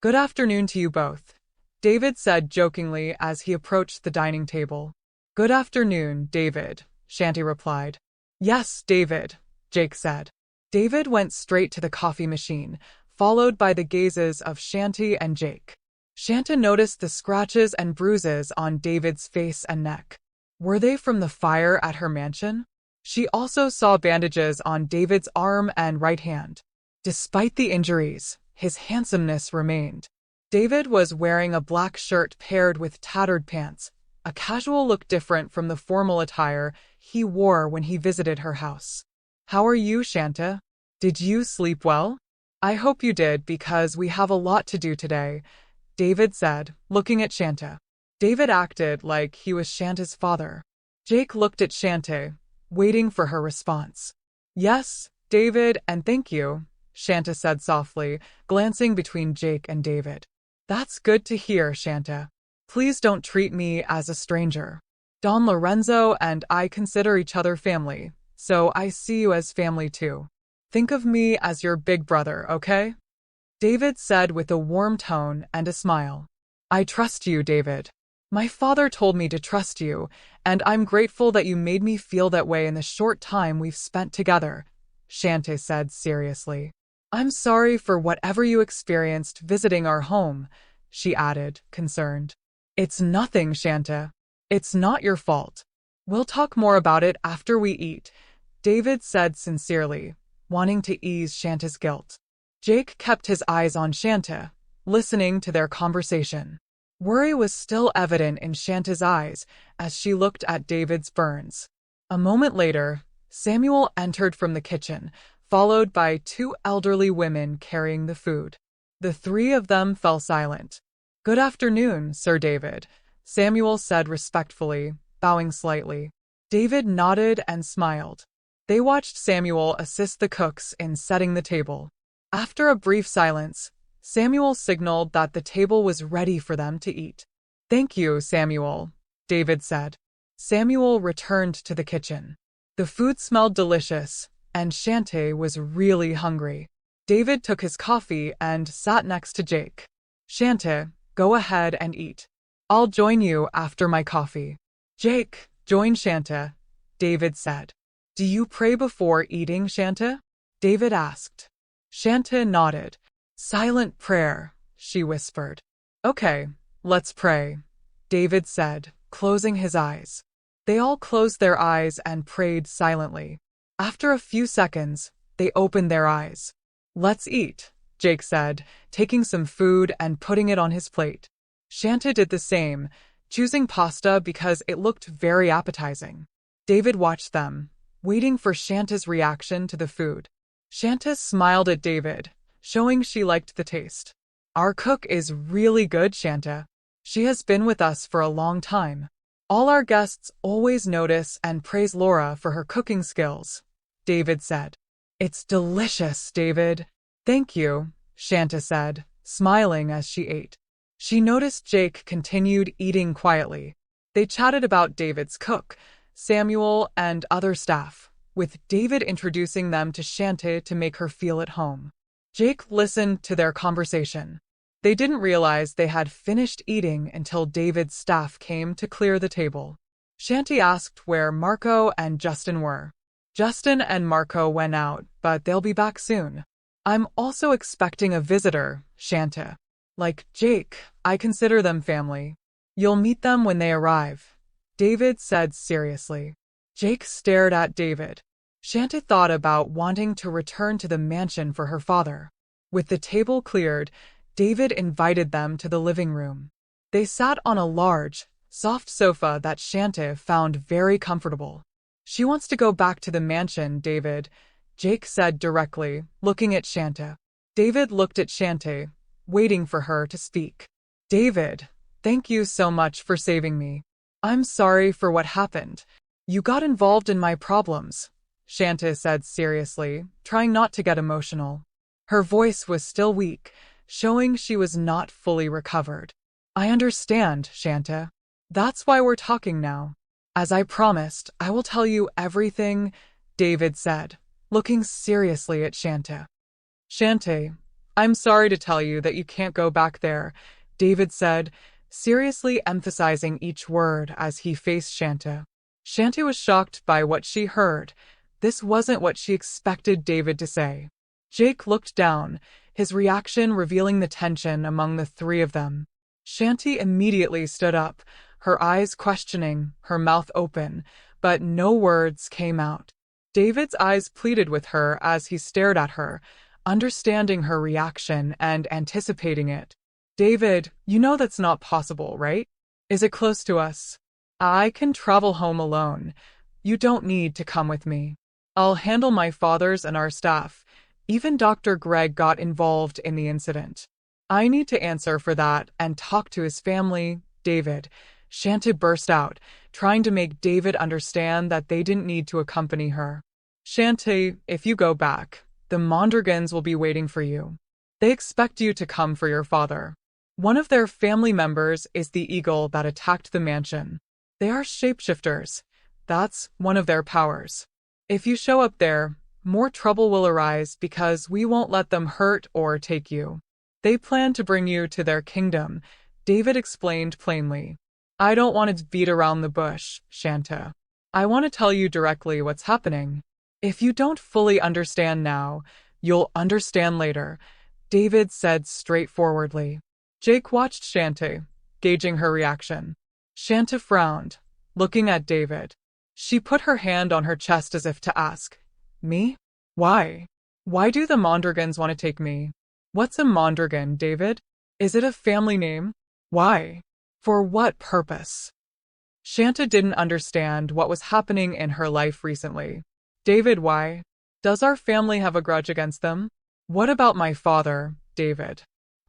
Good afternoon to you both, David said jokingly as he approached the dining table. Good afternoon, David, Chanty replied. Yes, David, Jake said. David went straight to the coffee machine, followed by the gazes of Chanty and Jake. Chanty noticed the scratches and bruises on David's face and neck. Were they from the fire at her mansion? She also saw bandages on David's arm and right hand. Despite the injuries, his handsomeness remained. David was wearing a black shirt paired with tattered pants, a casual look different from the formal attire he wore when he visited her house. How are you, Chanty? Did you sleep well? I hope you did because we have a lot to do today, David said, looking at Chanty. David acted like he was Chanty's father. Jake looked at Chanty, waiting for her response. Yes, David, and thank you, Chanty said softly, glancing between Jake and David. That's good to hear, Chanty. Please don't treat me as a stranger. Don Lorenzo and I consider each other family, so I see you as family too. Think of me as your big brother, okay? David said with a warm tone and a smile. I trust you, David. My father told me to trust you, and I'm grateful that you made me feel that way in the short time we've spent together, Chanty said seriously. I'm sorry for whatever you experienced visiting our home, she added, concerned. It's nothing, Chanty. It's not your fault. We'll talk more about it after we eat, David said sincerely, wanting to ease Chanty's guilt. Jake kept his eyes on Chanty, listening to their conversation. Worry was still evident in Chanty's eyes as she looked at David's burns. A moment later, Samuel entered from the kitchen, followed by two elderly women carrying the food. The three of them fell silent. Good afternoon, Sir David, Samuel said respectfully, bowing slightly. David nodded and smiled. They watched Samuel assist the cooks in setting the table. After a brief silence, Samuel signaled that the table was ready for them to eat. Thank you, Samuel, David said. Samuel returned to the kitchen. The food smelled delicious, and Chanty was really hungry. David took his coffee and sat next to Jake. Chanty, go ahead and eat. I'll join you after my coffee. Jake, join Chanty, David said. Do you pray before eating, Chanty? David asked. Chanty nodded. Silent prayer, she whispered. Okay, let's pray, David said, closing his eyes. They all closed their eyes and prayed silently. After a few seconds, they opened their eyes. Let's eat, Jake said, taking some food and putting it on his plate. Chanty did the same, choosing pasta because it looked very appetizing. David watched them, waiting for Chanty's reaction to the food. Chanty smiled at David, showing she liked the taste. Our cook is really good, Chanty. She has been with us for a long time. All our guests always notice and praise Laura for her cooking skills, David said. It's delicious, David. Thank you, Chanty said, smiling as she ate. She noticed Jake continued eating quietly. They chatted about David's cook, Samuel, and other staff, with David introducing them to Chanty to make her feel at home. Jake listened to their conversation. They didn't realize they had finished eating until David's staff came to clear the table. Chanty asked where Marco and Justin were. Justin and Marco went out, but they'll be back soon. I'm also expecting a visitor, Chanty. Like Jake, I consider them family. You'll meet them when they arrive, David said seriously. Jake stared at David. Chanty thought about wanting to return to the mansion for her father. With the table cleared, David invited them to the living room. They sat on a large, soft sofa that Chanty found very comfortable. She wants to go back to the mansion, David, Jake said directly, looking at Chanty. David looked at Chanty, waiting for her to speak. David, thank you so much for saving me. I'm sorry for what happened. You got involved in my problems, Chanty said seriously, trying not to get emotional. Her voice was still weak, showing she was not fully recovered. I understand, Chanty. That's why we're talking now. As I promised, I will tell you everything, David said, looking seriously at Chanty. Chanty, I'm sorry to tell you that you can't go back there, David said, seriously emphasizing each word as he faced Chanty. Chanty was shocked by what she heard. This wasn't what she expected David to say. Jake looked down, his reaction revealing the tension among the three of them. Chanty immediately stood up, her eyes questioning, her mouth open, but no words came out. David's eyes pleaded with her as he stared at her, understanding her reaction and anticipating it. David, you know that's not possible, right? Is it close to us? I can travel home alone. You don't need to come with me. I'll handle my father's and our staff. Even Dr. Greg got involved in the incident. I need to answer for that and talk to his family, David. Chanty burst out, trying to make David understand that they didn't need to accompany her. Chanty, if you go back, the Mondragons will be waiting for you. They expect you to come for your father. One of their family members is the eagle that attacked the mansion. They are shapeshifters. That's one of their powers. If you show up there, more trouble will arise because we won't let them hurt or take you. They plan to bring you to their kingdom, David explained plainly. I don't want to beat around the bush, Chanty. I want to tell you directly what's happening. If you don't fully understand now, you'll understand later, David said straightforwardly. Jake watched Chanty, gauging her reaction. Chanty frowned, looking at David. She put her hand on her chest as if to ask, Me? Why? Why do the Mondragons want to take me? What's a Mondragon, David? Is it a family name? Why? For what purpose? Chanty didn't understand what was happening in her life recently. David, why? Does our family have a grudge against them? What about my father, David?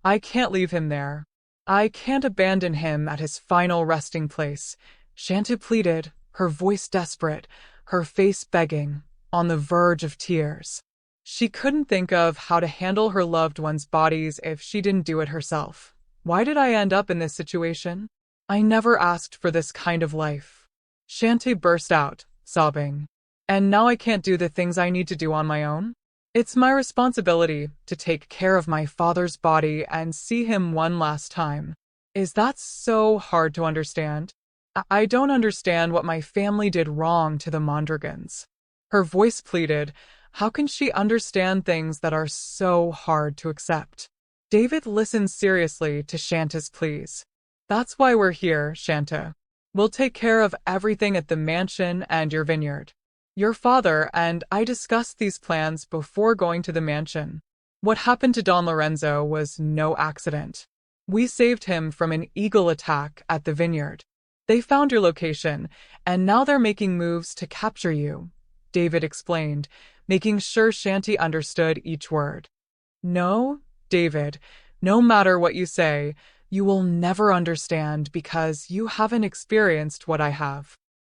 I can't leave him there. I can't abandon him at his final resting place, Chanty pleaded, her voice desperate, her face begging, on the verge of tears. She couldn't think of how to handle her loved ones' bodies if she didn't do it herself. Why did I end up in this situation? I never asked for this kind of life. Chanty burst out, sobbing. And now I can't do the things I need to do on my own? It's my responsibility to take care of my father's body and see him one last time. Is that so hard to understand? I don't understand what my family did wrong to the Mondragons. Her voice pleaded, how can she understand things that are so hard to accept? David listened seriously to Chanty's pleas. That's why we're here, Chanty. We'll take care of everything at the mansion and your vineyard. Your father and I discussed these plans before going to the mansion. What happened to Don Lorenzo was no accident. We saved him from an eagle attack at the vineyard. They found your location, and now they're making moves to capture you, David explained, making sure Chanty understood each word. No, David, no matter what you say, you will never understand because you haven't experienced what I have.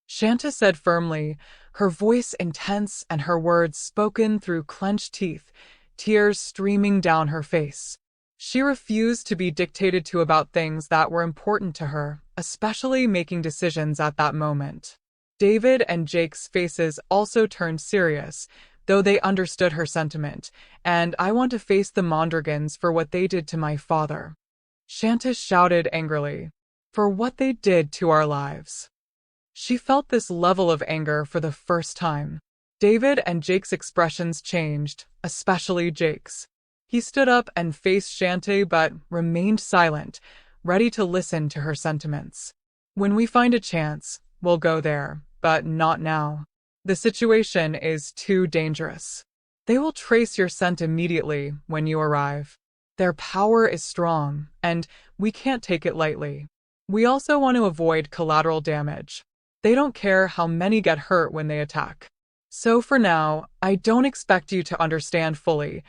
Chanty said firmly, her voice intense and her words spoken through clenched teeth, tears streaming down her face. She refused to be dictated to about things that were important to her, especially making decisions at that moment. David and Jake's faces also turned serious, though they understood her sentiment, and I want to face the Mondragons for what they did to my father. Chanty shouted angrily, for what they did to our lives. She felt this level of anger for the first time. David and Jake's expressions changed, especially Jake's. He stood up and faced Chanty but remained silent, ready to listen to her sentiments. When we find a chance, we'll go there, but not now. The situation is too dangerous. They will trace your scent immediately when you arrive. Their power is strong, and we can't take it lightly. We also want to avoid collateral damage. They don't care how many get hurt when they attack. So for now, I don't expect you to understand fully.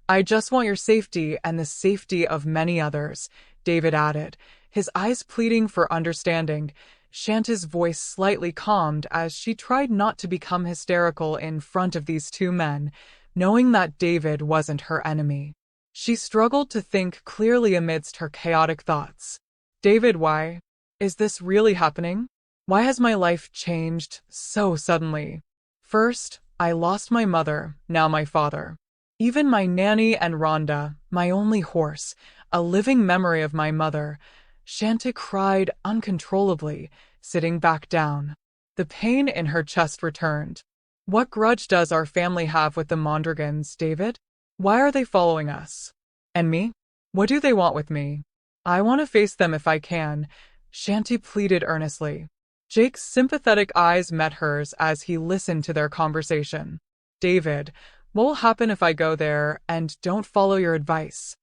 I just want your safety and the safety of many others, David added, his eyes pleading for understanding. Chanty's voice slightly calmed as she tried not to become hysterical in front of these two men, knowing that David wasn't her enemy. She struggled to think clearly amidst her chaotic thoughts. David, why? Is this really happening? Why has my life changed so suddenly? First, I lost my mother, now my father. Even my nanny and Rhonda, my only horse, a living memory of my mother. Chanty cried uncontrollably, sitting back down. The pain in her chest returned. What grudge does our family have with the Mondragons, David? Why are they following us? And me? What do they want with me? I want to face them if I can, Chanty pleaded earnestly. Jake's sympathetic eyes met hers as he listened to their conversation. David, what will happen if I go there and don't follow your advice?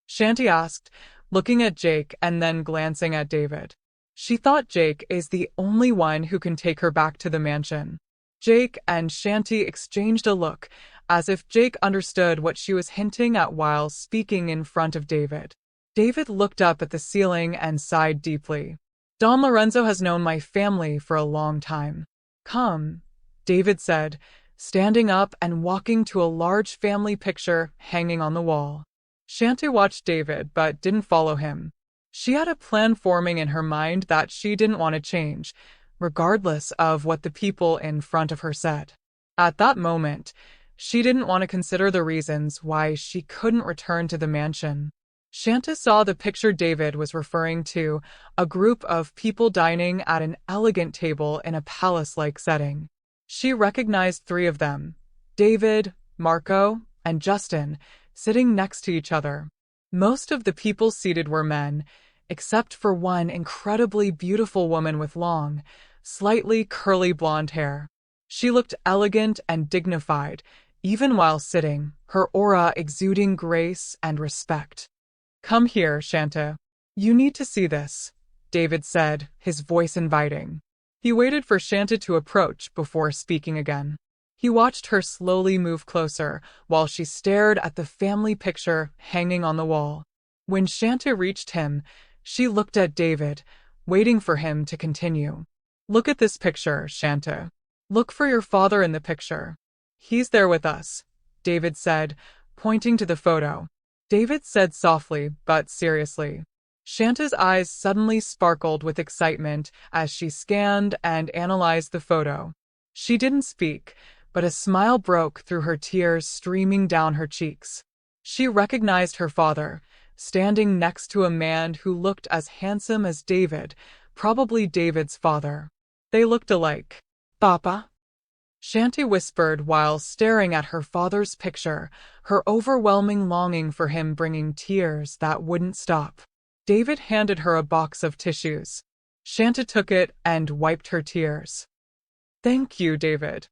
Chanty asked, looking at Jake and then glancing at David. She thought Jake is the only one who can take her back to the mansion. Jake and Chanty exchanged a look, as if Jake understood what she was hinting at while speaking in front of David. David looked up at the ceiling and sighed deeply. Don Lorenzo has known my family for a long time. Come, David said, standing up and walking to a large family picture hanging on the wall. Chanty watched David but didn't follow him. She had a plan forming in her mind that she didn't want to change, regardless of what the people in front of her said. At that moment, she didn't want to consider the reasons why she couldn't return to the mansion. Chanty saw the picture David was referring to, a group of people dining at an elegant table in a palace-like setting. She recognized three of them, David, Marco, and Justin, sitting next to each other. Most of the people seated were men, except for one incredibly beautiful woman with long, slightly curly blonde hair. She looked elegant and dignified, even while sitting, her aura exuding grace and respect. Come here, Chanty. You need to see this, David said, his voice inviting. He waited for Chanty to approach before speaking again. He watched her slowly move closer while she stared at the family picture hanging on the wall. When Chanty reached him, she looked at David, waiting for him to continue. Look at this picture, Chanty. Look for your father in the picture. He's there with us, David said, pointing to the photo. David said softly but seriously. Chanty's eyes suddenly sparkled with excitement as she scanned and analyzed the photo. She didn't speak, but a smile broke through her tears streaming down her cheeks. She recognized her father, standing next to a man who looked as handsome as David, probably David's father. They looked alike. Papa? Chanty whispered while staring at her father's picture, her overwhelming longing for him bringing tears that wouldn't stop. David handed her a box of tissues. Chanty took it and wiped her tears. Thank you, David.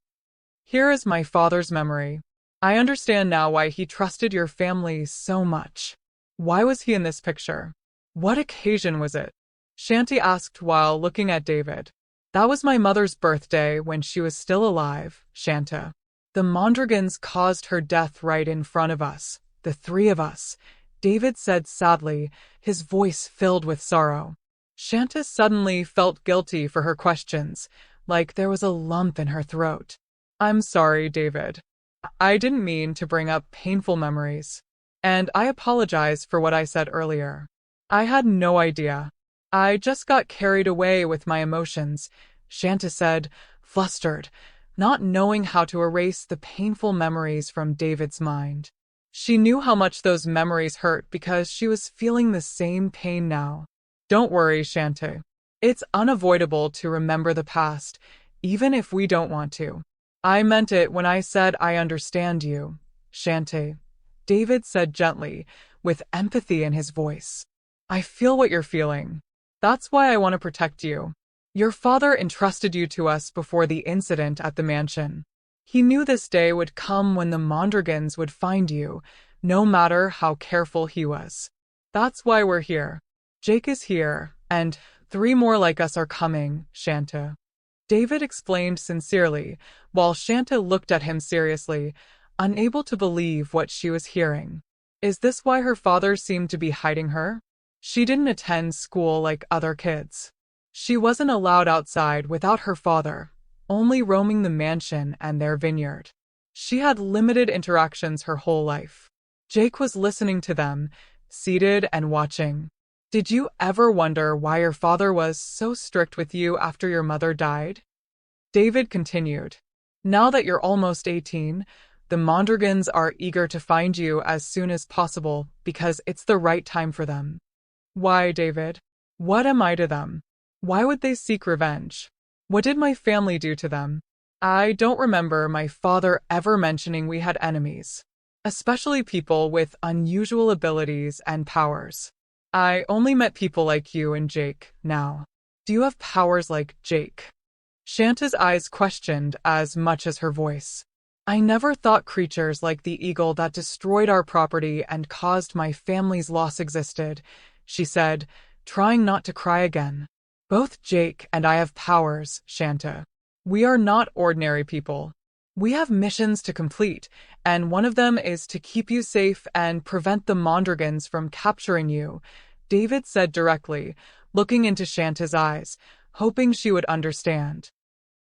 Here is my father's memory. I understand now why he trusted your family so much. Why was he in this picture? What occasion was it? Chanty asked while looking at David. That was my mother's birthday when she was still alive, Chanty. The Mondragons caused her death right in front of us, the three of us, David said sadly, his voice filled with sorrow. Chanty suddenly felt guilty for her questions, like there was a lump in her throat. I'm sorry, David. I didn't mean to bring up painful memories. And I apologize for what I said earlier. I had no idea. I just got carried away with my emotions, Chanty said, flustered, not knowing how to erase the painful memories from David's mind. She knew how much those memories hurt because she was feeling the same pain now. Don't worry, Chanty. It's unavoidable to remember the past, even if we don't want to. I meant it when I said I understand you, Chanty, David said gently, with empathy in his voice. I feel what you're feeling. That's why I want to protect you. Your father entrusted you to us before the incident at the mansion. He knew this day would come when the Mondragons would find you, no matter how careful he was. That's why we're here. Jake is here, and 3 more like us are coming, Chanty. David explained sincerely, while Chanty looked at him seriously, unable to believe what she was hearing. Is this why her father seemed to be hiding her? She didn't attend school like other kids. She wasn't allowed outside without her father, only roaming the mansion and their vineyard. She had limited interactions her whole life. Jake was listening to them, seated and watching. Did you ever wonder why your father was so strict with you after your mother died? David continued. Now that you're almost 18, The Mondragons are eager to find you as soon as possible because it's the right time for them. Why, David? What am I to them? Why would they seek revenge? What did my family do to them? I don't remember my father ever mentioning we had enemies, especially people with unusual abilities and powers. I only met people like you and Jake now. Do you have powers like Jake? Shanta's eyes questioned as much as her voice. I never thought creatures like the eagle that destroyed our property and caused my family's loss existed, she said, trying not to cry again. Both Jake and I have powers, Shanta. We are not ordinary people. We have missions to complete, and one of them is to keep you safe and prevent the Mondragons from capturing you, David said directly, looking into Shanta's eyes, hoping she would understand.